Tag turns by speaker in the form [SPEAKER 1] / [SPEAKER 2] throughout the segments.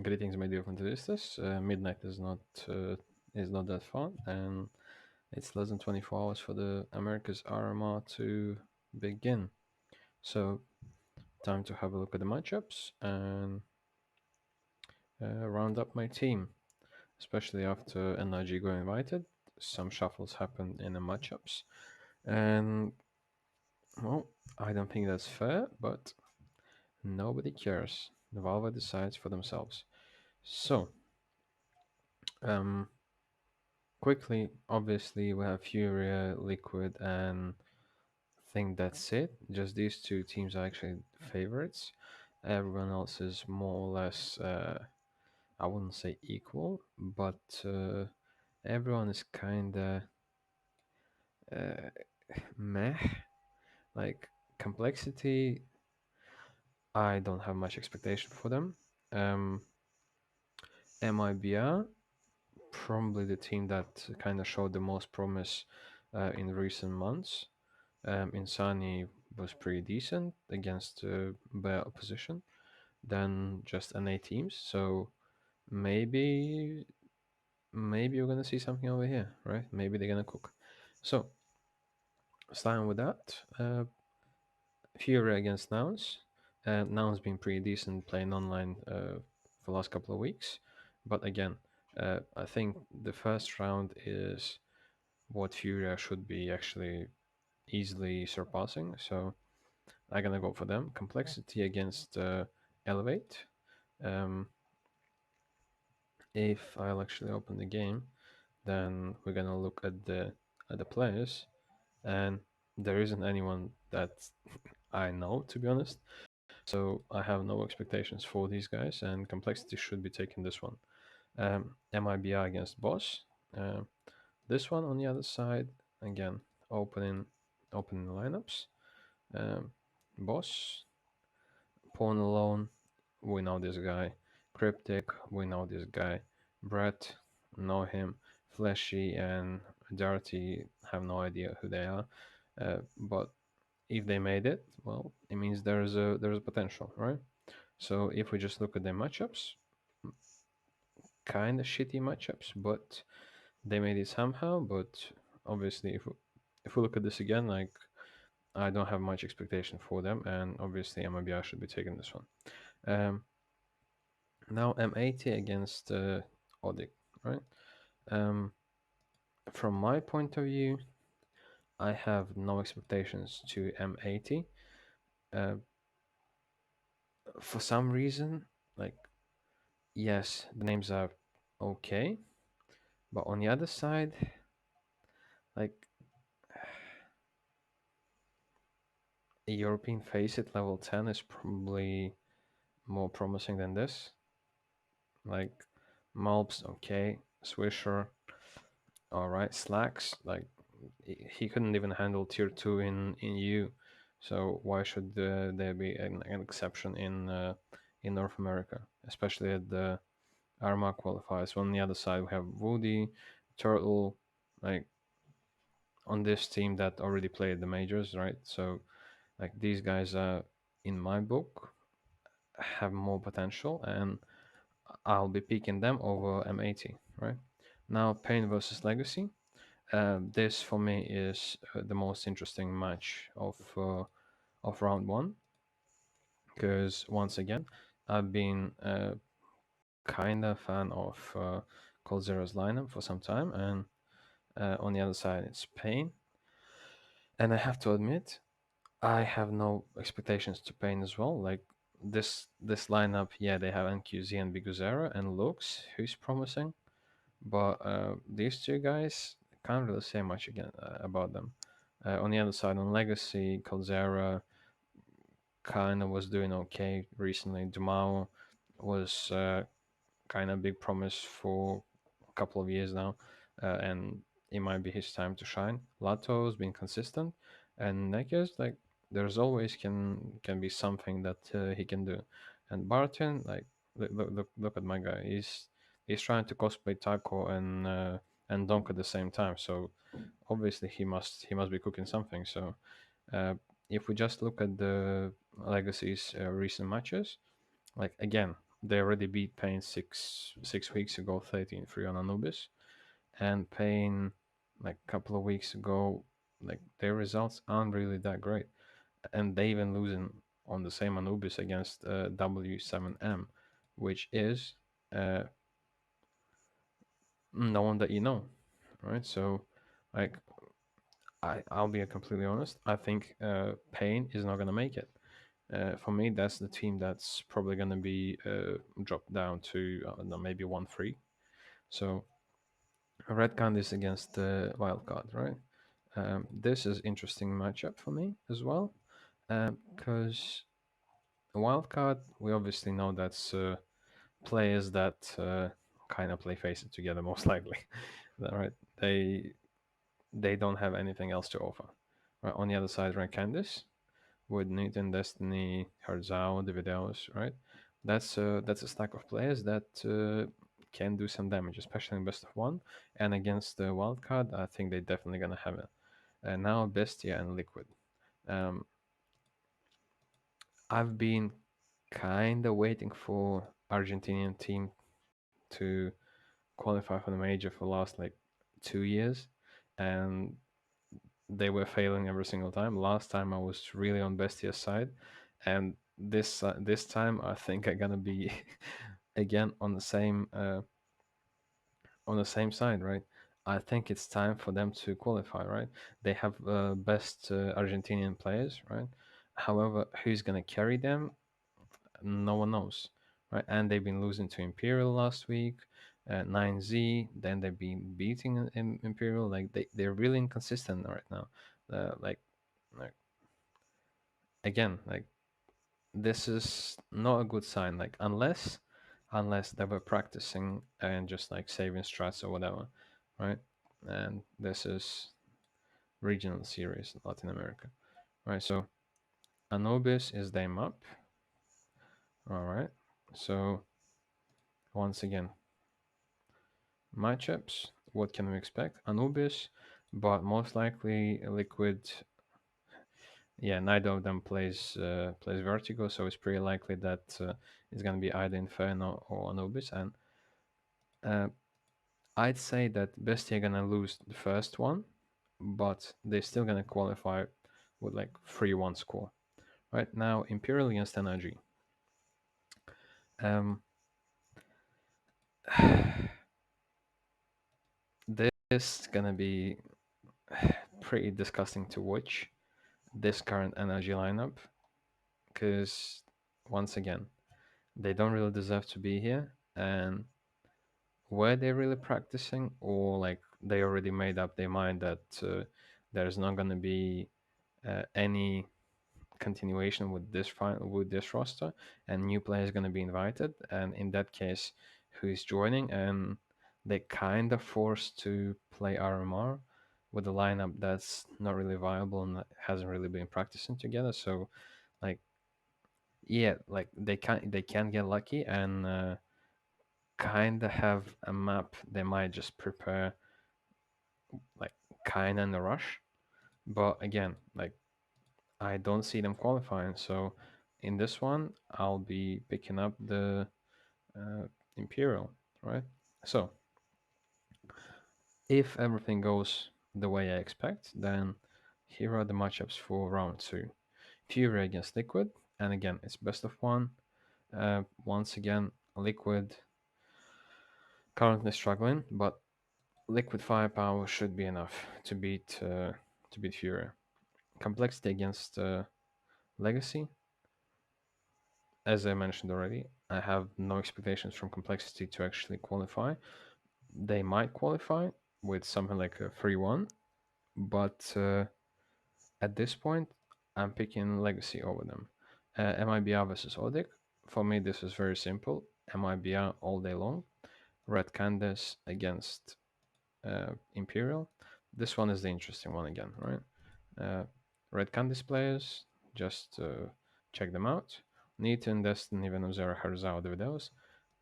[SPEAKER 1] Greetings, my dear fantasistas. Midnight is not that far, and it's less than 24 hours for the America's RMR to begin. So, time to have a look at the matchups and round up my team, especially after NRG got invited. Some shuffles happened in the matchups, and well, I don't think that's fair, but nobody cares. The Valve decides for themselves. So, um, quickly, obviously, we have Furia, Liquid, and I think that's it. Just these two teams are actually favorites. Everyone else is more or less, I wouldn't say equal, but everyone is kind of uh, meh. Like, complexity, I don't have much expectation for them. Um, MIBR, probably the team that kind of showed the most promise in recent months. Insani was pretty decent against better opposition than just NA teams. So maybe you're gonna see something over here, right? Maybe they're gonna cook. So starting with that, Fury against Nouns. Nouns been pretty decent playing online for the last couple of weeks, but again, I think the first round is what Furia should be actually easily surpassing. So I'm gonna go for them. Complexity against Elevate. Um, if I'll actually open the game, then we're gonna look at the players, and there isn't anyone that I know, to be honest. So I have no expectations for these guys, and Complexity should be taking this one. MIBR against Boss. Um, this one on the other side, again, opening lineups. Boss, Pawn Alone, we know this guy. Cryptic, we know this guy. Brett, know him. Fleshy and Dirty have no idea who they are. But if they made it, well, it means there's potential, right? So if we just look at their matchups, kind of shitty matchups, but they made it somehow. But obviously, if we look at this again, like I don't have much expectation for them, and obviously MIBR should be taking this one. Um, Now M80 against Odic, right? Um, from my point of view, I have no expectations to M80. Uh, for some reason, like, yes, the names are okay, but on the other side, like, a European face at level 10 is probably more promising than this. Like, Malps, okay, Swisher, all right, Slacks, like, he couldn't even handle tier 2 in U, so why should there be an exception in North America, especially at the RMR qualifiers? On the other side, we have Woody, Turtle, like on this team that already played the majors, right? So like these guys are, in my book, have more potential, and I'll be picking them over M80, right? Now, Pain versus Legacy. This for me is the most interesting match of round one, because once again, I've been kind of fan of Cold Zero's lineup for some time, and on the other side it's Pain, and I have to admit I have no expectations to Pain as well. Like this lineup, yeah, they have NQZ and Biguzera and Lux, who's promising, but these two guys can't really say much again about them. On the other side, on Legacy, Coldzera kind of was doing okay recently. Dumao was kind of big promise for a couple of years now, and it might be his time to shine. Lato's been consistent, and Nekes, like, there's always can be something that he can do. And Barton, like, look at my guy. He's trying to cosplay Taco and Donk at the same time. So obviously he must be cooking something. So uh, if we just look at the Legacy's recent matches, like again, they already beat Pain 6 weeks ago, 13-3 on Anubis, and Pain like a couple of weeks ago, like their results aren't really that great, and they even losing on the same Anubis against W7M, which is uh, no one that you know, right? So, like, I'll be completely honest. I think Pain is not gonna make it. For me, that's the team that's probably gonna be dropped down to I don't know, maybe 1-3. So Red Candice against the Wildcard, right? This is interesting matchup for me as well, because Wildcard, we obviously know that's players that kind of play Faceit together most likely, right? They don't have anything else to offer. Right on the other side, Red Candice with Newton, Destiny, Herzao, Davideus, right? That's a stack of players that can do some damage, especially in best of one. And against the wildcard, I think they're definitely gonna have it. And now Bestia and Liquid. Um, I've been kind of waiting for Argentinian team to qualify for the major for the last like 2 years, and they were failing every single time. Last time I was really on Bestia's side, and this time I think I'm gonna be again on the same side, right? I think it's time for them to qualify, right? They have best Argentinian players, right? However, who's gonna carry them? No one knows, right? And they've been losing to Imperial last week, 9Z. Then they've been beating Imperial. Like they're really inconsistent right now. Like again, like this is not a good sign. Like unless they were practicing and just like saving strats or whatever, right? And this is regional series Latin America, right? So Anubis is their map. All right. So once again, matchups. What can we expect? Anubis, but most likely Liquid. Yeah, neither of them plays Vertigo, so it's pretty likely that it's gonna be either Inferno or Anubis. And uh, I'd say that Bestia gonna lose the first one, but they're still gonna qualify with like 3-1 score. Right now, Imperial against NRG. Um, this is gonna be pretty disgusting to watch. This current NRG lineup, because once again, they don't really deserve to be here, and were they really practicing, or like they already made up their mind that there's not gonna be any continuation with with this roster, and new players going to be invited, and in that case who is joining, and they kind of forced to play RMR with a lineup that's not really viable and that hasn't really been practicing together. So like yeah, like they can get lucky and kind of have a map they might just prepare like kind of in a rush. But again, like I don't see them qualifying. So in this one, I'll be picking up the uh, Imperial, right? So if everything goes the way I expect, then here are the matchups for round two. Fury against Liquid, and again, it's best of one. Once again, Liquid currently struggling, but Liquid firepower should be enough to beat Fury. Complexity against Legacy, as I mentioned already, I have no expectations from Complexity to actually qualify. They might qualify with something like a 3-1, but at this point, I'm picking Legacy over them. MIBR versus Odic. For me, this is very simple. MIBR all day long. Red Candace against Imperial. This one is the interesting one again, right? Red Candice players, just check them out. Newton, Destiny, Venom Zero, Herzao, Davideus.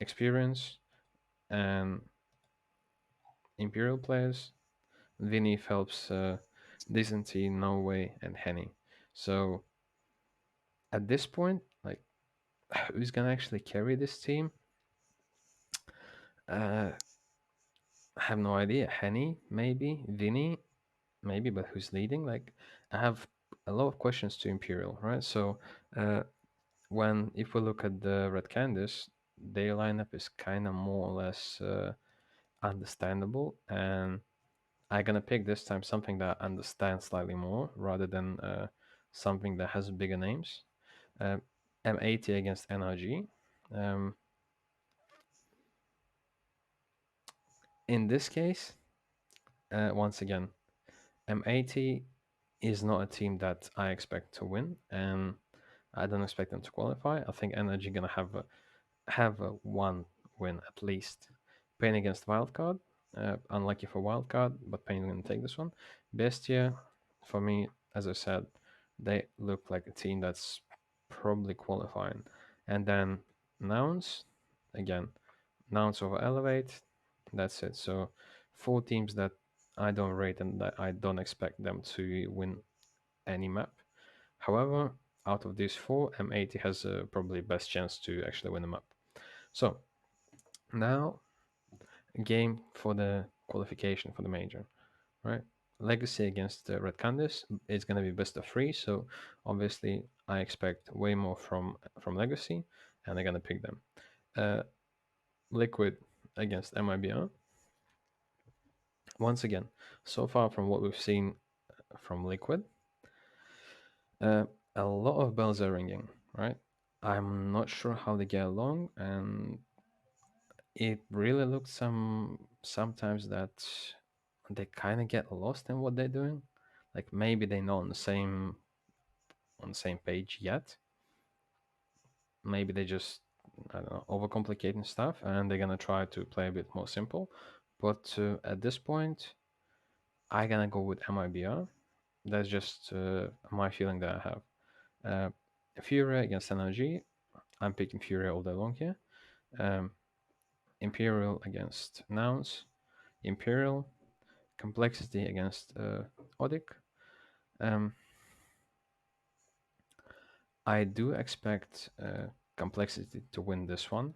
[SPEAKER 1] Experience and Imperial players, Vinny, Phelps, Decency, No Way, and Henny. So at this point, like who's gonna actually carry this team? Uh, I have no idea. Henny, maybe. Vinny, maybe, but who's leading? Like, I have a lot of questions to Imperial, right? So, uh, when if we look at the Red Candice, their lineup is kind of more or less understandable, and I'm gonna pick this time something that I understand slightly more rather than something that has bigger names. Uh, M80 against NRG. Um, in this case, once again, M80 is not a team that I expect to win, and I don't expect them to qualify. I think Energy gonna have a one win at least. Pain against Wildcard, unlucky for Wildcard, but Pain gonna take this one. Bestia, for me, as I said, they look like a team that's probably qualifying. And then Nouns, again, Nouns over Elevate, that's it. So four teams that I don't rate and that I don't expect them to win any map. However, out of these four, M80 has probably best chance to actually win the map. So now, a game for the qualification for the major, right? Legacy against Red Candice is going to be best of three, so obviously I expect way more from Legacy, and they're going to pick them. Uh, Liquid against MIBR. Once again, so far from what we've seen from Liquid, uh, a lot of bells are ringing, right? I'm not sure how they get along, and it really looks sometimes that they kind of get lost in what they're doing. Like maybe they're not on the same page yet. Maybe they just I don't know overcomplicating stuff, and they're gonna try to play a bit more simple. But at this point, I gonna go with MIBR. That's just my feeling that I have. Uh, Fury against NRG. I'm picking Fury all day long here. Um, Imperial against Nouns. Imperial. Complexity against Odic. Um, I do expect Complexity to win this one,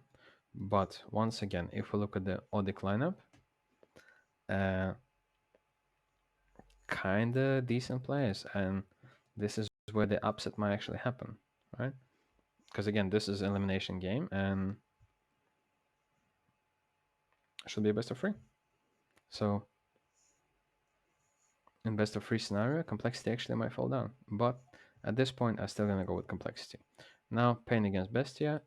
[SPEAKER 1] but once again, if we look at the Odic lineup, uh, kinda decent players, and this is where the upset might actually happen, right? Because again, this is elimination game, and should be a best of three. So in best of three scenario, Complexity actually might fall down, but at this point, I'm still gonna go with Complexity. Now, Pain against Bestia.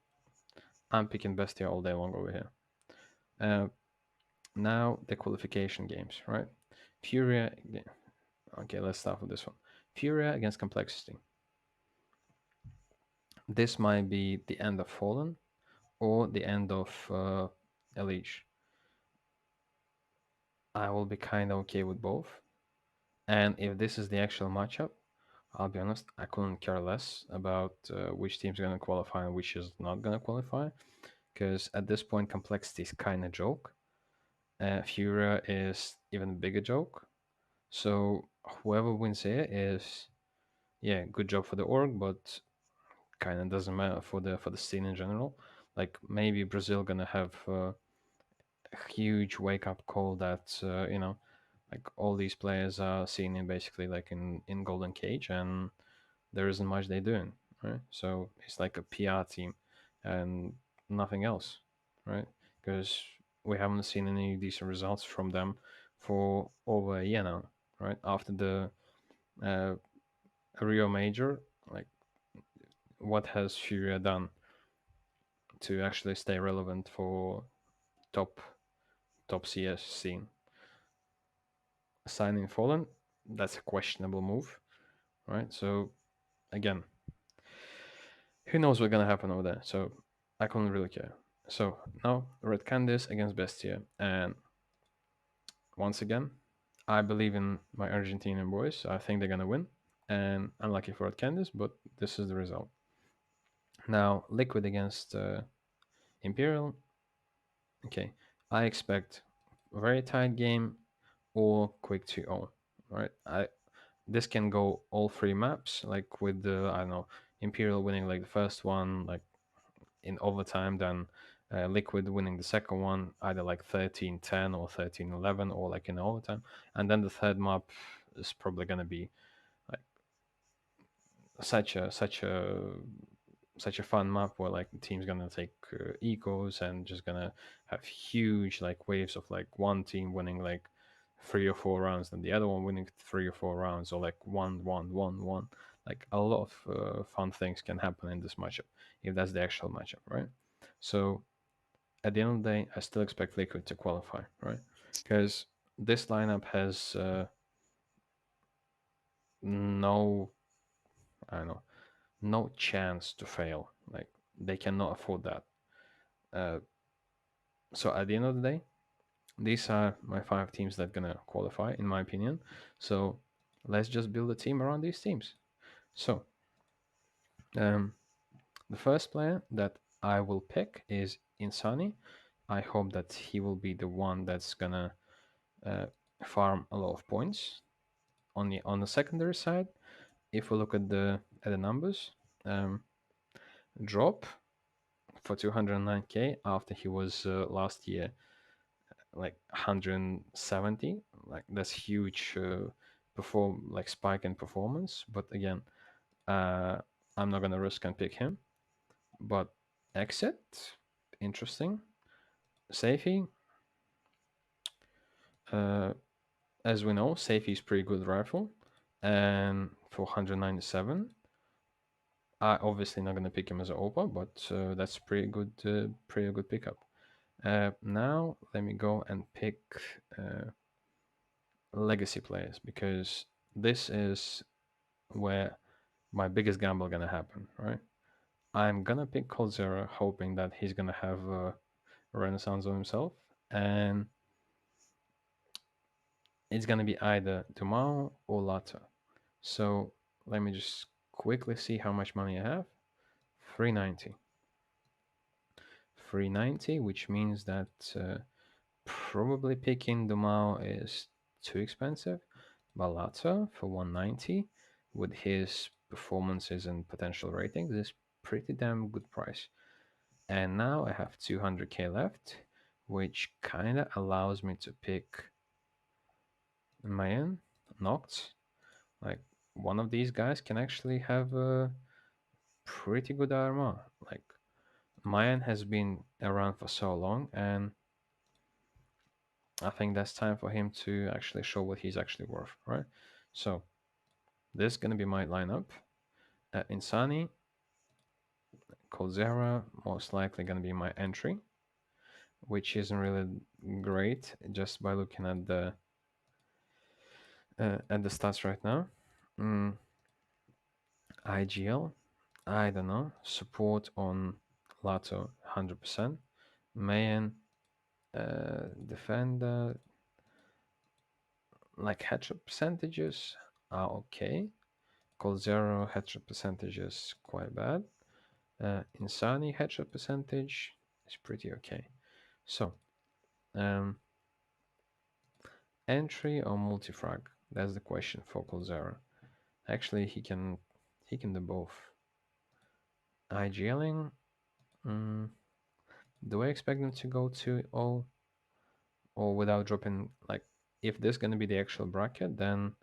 [SPEAKER 1] I'm picking Bestia all day long over here. Uh, Now the qualification games, right? Furia. Okay, let's start with this one. Furia against Complexity. This might be the end of Fallen or the end of Elige. I will be kind of okay with both. And if this is the actual matchup, I'll be honest, I couldn't care less about which team's going to qualify and which is not going to qualify. Because at this point, Complexity is kind of joke. Furia is even a bigger joke. So whoever wins here is, yeah, good job for the org, but kind of doesn't matter for the scene in general. Like maybe Brazil gonna have a huge wake up call that like all these players are seen in basically like in Golden Cage, and there isn't much they're doing, right? So it's like a PR team and nothing else, right? Because we haven't seen any decent results from them for over a year now, right? After the uh, Rio Major, like what has Furia done to actually stay relevant for top top CS scene? Signing Fallen, that's a questionable move, right? So again, who knows what's gonna happen over there? So I couldn't really care. So now Red Candice against Bestia, and once again, I believe in my Argentinian boys. I think they're gonna win, and unlucky for Red Candice, but this is the result. Now Liquid against Imperial. Okay, I expect a very tight game or quick 2-0. Right, this can go all three maps, like with the I don't know Imperial winning like the first one, like in overtime, then Liquid winning the second one, either like 13-10 or 13-11, or like in overtime. And then the third map is probably going to be like such a such a such a fun map where like the team's gonna take ecos and just gonna have huge like waves of like one team winning like 3 or 4 rounds and the other one winning 3 or 4 rounds, or like 1-1-1-1. Like a lot of fun things can happen in this matchup if that's the actual matchup, right? So at the end of the day, I still expect Liquid to qualify, right? Because this lineup has no, I don't know, no chance to fail. Like they cannot afford that. Uh, so at the end of the day, these are my 5 teams that gonna qualify, in my opinion. So let's just build a team around these teams. So um, the first player that I will pick is Insani. I hope that he will be the one that's gonna uh, farm a lot of points. On the secondary side, if we look at the numbers, um, drop for 209k after he was last year like 170. Like that's huge perform like spike in performance. But again, uh, I'm not gonna risk and pick him. But exit, interesting. Safety, uh, as we know, Safety is pretty good rifle, and for 197. I obviously not gonna pick him as an OPA, but that's pretty good pickup. Now let me go and pick uh, legacy players, because this is where my biggest gamble gonna happen, right? I'm gonna pick Coldzera, hoping that he's gonna have a renaissance of himself, and it's gonna be either Dumao or Lata. So let me just quickly see how much money I have. 390. 390, which means that probably picking Dumao is too expensive. Balata for 190 with his performances and potential ratings is pretty damn good price. And now I have 200k left, which kind of allows me to pick Mayan, Noct. Like one of these guys can actually have a pretty good RMR. Like Mayan has been around for so long, and I think that's time for him to actually show what he's actually worth, right? So this is gonna be my lineup. Insani, Coldzera, most likely gonna be my entry, which isn't really great just by looking at the stats right now. Mm, IGL, I don't know. Support on Lato, 100%. Mayan, defender, like headshot percentages are okay. Coldzera headshot percentages quite bad. Insani headshot percentage is pretty okay. So, um, entry or multifrag? That's the question for Coldzera. Actually, he can do both. IGLing, mm, do I expect them to go to all or without dropping? Like, if this gonna be the actual bracket, then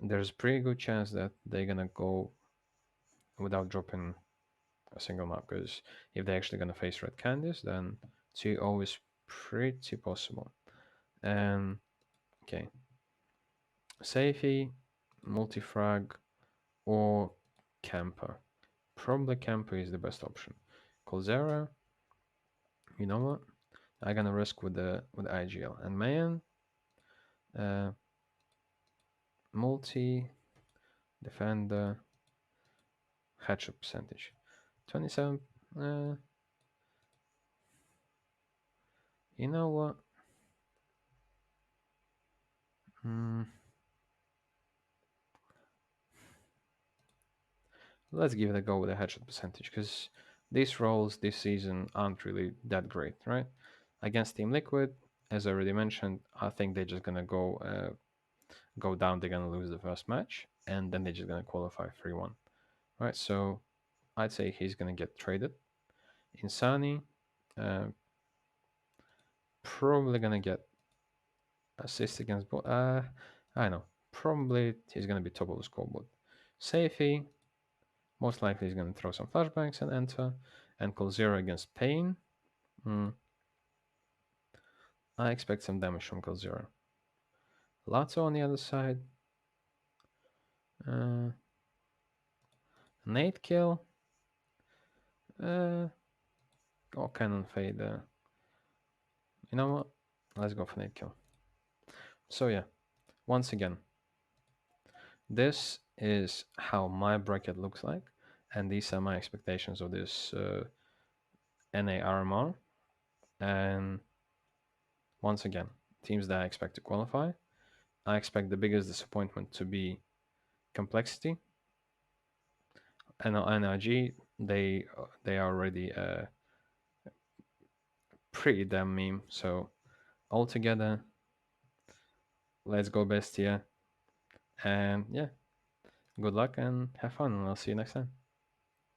[SPEAKER 1] there's a pretty good chance that they're gonna go without dropping a single map. Because if they're actually gonna face Red Candies, then 2-0 is pretty possible. And okay, Safety, multifrag, or camper. Probably camper is the best option. Coldzera, you know what? I'm gonna risk with IGL and Mayan. Uh, multi defender headshot percentage, 27. You know what? Mm, let's give it a go with a headshot percentage, because these roles this season aren't really that great, right? Against Team Liquid, as I already mentioned, I think they're just gonna go down. They're gonna lose the first match, and then they're just gonna qualify 3-1, right? So I'd say he's gonna get traded. Insani, uh, probably gonna get assist against I know. Probably he's gonna be top of the scoreboard. Safety, most likely he's gonna throw some flashbangs and enter. And call 0 against Pain. I expect some damage from call 0. Lato on the other side. Nade kill. Or cannon fade. You know what? Let's go for nade kill. So yeah, once again, this is how my bracket looks like, and these are my expectations of this NA RMR. And once again, teams that I expect to qualify, I expect the biggest disappointment to be Complexity and NRG. They are already pretty damn meme. So altogether, let's go Bestia, and yeah, good luck and have fun. And I'll see you next time.